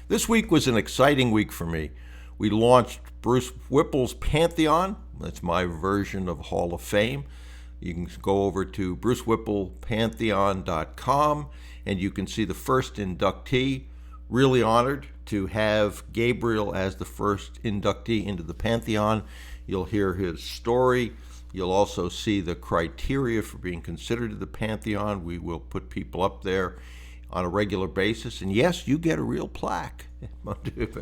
This week was an exciting week for me. We launched Bruce Whipple's Pantheon. That's my version of Hall of Fame. You can go over to brucewhipplepantheon.com and you can see the first inductee. Really honored to have Gabriel as the first inductee into the Pantheon. You'll hear his story. You'll also see the criteria for being considered to the Pantheon. We will put people up there on a regular basis. And yes, you get a real plaque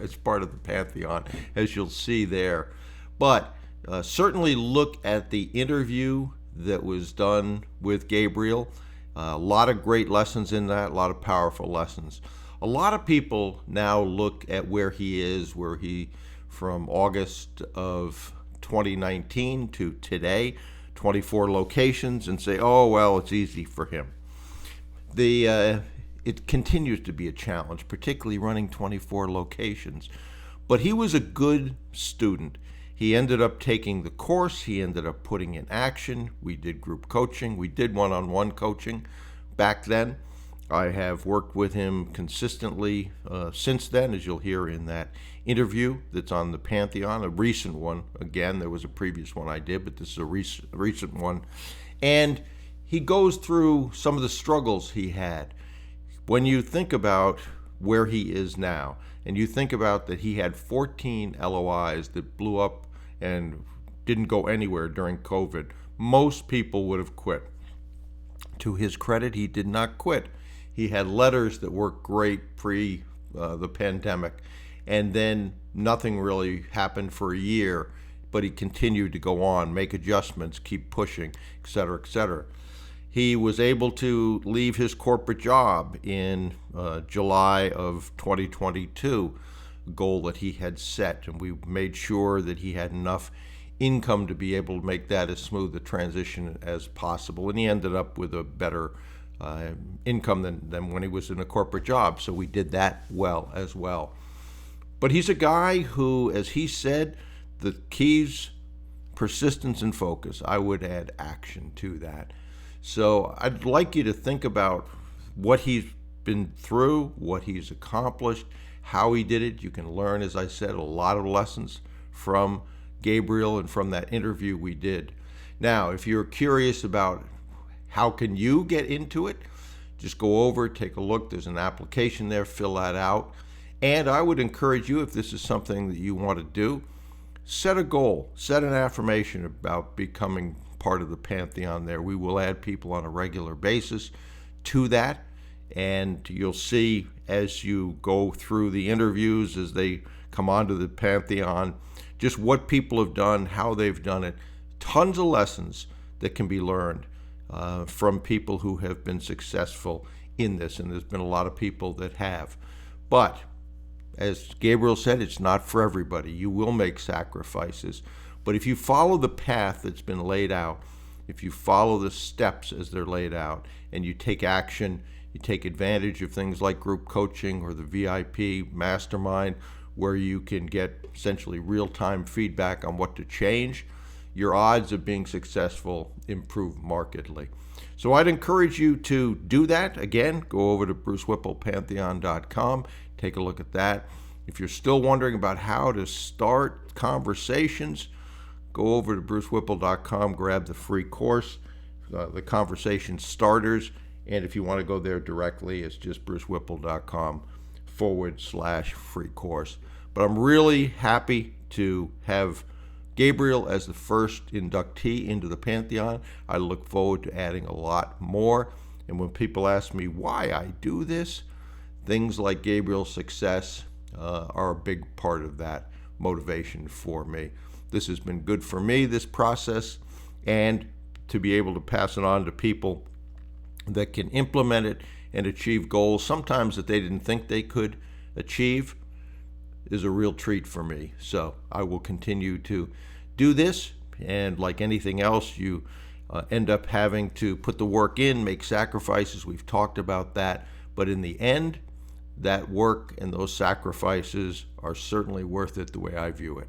as part of the Pantheon, as you'll see there. But certainly look at the interview that was done with Gabriel. A lot of great lessons in that, a lot of powerful lessons. A lot of people now look at where he from August of 2019 to today, 24 locations, and say, oh, well, it's easy for him. It continues to be a challenge, particularly running 24 locations. But he was a good student. He ended up taking the course. He ended up putting in action. We did group coaching. We did one-on-one coaching back then. I have worked with him consistently since then, as you'll hear in that interview that's on the Pantheon, a recent one. Again, there was a previous one I did, but this is a recent one. And he goes through some of the struggles he had. When you think about where he is now, and you think about that he had 14 LOIs that blew up and didn't go anywhere during COVID, most people would have quit. To his credit, he did not quit. He had letters that worked great pre the pandemic, and then nothing really happened for a year, but he continued to go on, make adjustments, keep pushing, et cetera, et cetera. He was able to leave his corporate job in July of 2022, a goal that he had set, and we made sure that he had enough income to be able to make that as smooth a transition as possible, and he ended up with a better income than when he was in a corporate job, so we did that well as well. But he's a guy who, as he said, the keys, persistence and focus. I would add action to that. So I'd like you to think about what he's been through, what he's accomplished, how he did it. You can learn, as I said, a lot of lessons from Gabriel and from that interview we did. Now, if you're curious about how can you get into it, just go over, take a look. There's an application there, fill that out. And I would encourage you, if this is something that you want to do, set a goal, set an affirmation about becoming part of the Pantheon there. We will add people on a regular basis to that, and you'll see as you go through the interviews, as they come onto the Pantheon, just what people have done, how they've done it. Tons of lessons that can be learned from people who have been successful in this, and there's been a lot of people that have. But as Gabriel said, it's not for everybody. You will make sacrifices. But if you follow the path that's been laid out, if you follow the steps as they're laid out, and you take action, you take advantage of things like group coaching or the VIP mastermind, where you can get essentially real-time feedback on what to change, your odds of being successful improve markedly. So I'd encourage you to do that. Again, go over to brucewhipplepantheon.com, take a look at that. If you're still wondering about how to start conversations, go over to brucewhipple.com, grab the free course, the Conversation Starters, and if you want to go there directly, it's just brucewhipple.com/free course. But I'm really happy to have Gabriel as the first inductee into the Pantheon. I look forward to adding a lot more. And when people ask me why I do this, things like Gabriel's success are a big part of that motivation for me. This has been good for me, this process, and to be able to pass it on to people that can implement it and achieve goals sometimes that they didn't think they could achieve is a real treat for me. So I will continue to do this, and like anything else, you end up having to put the work in, make sacrifices. We've talked about that, but in the end, that work and those sacrifices are certainly worth it the way I view it.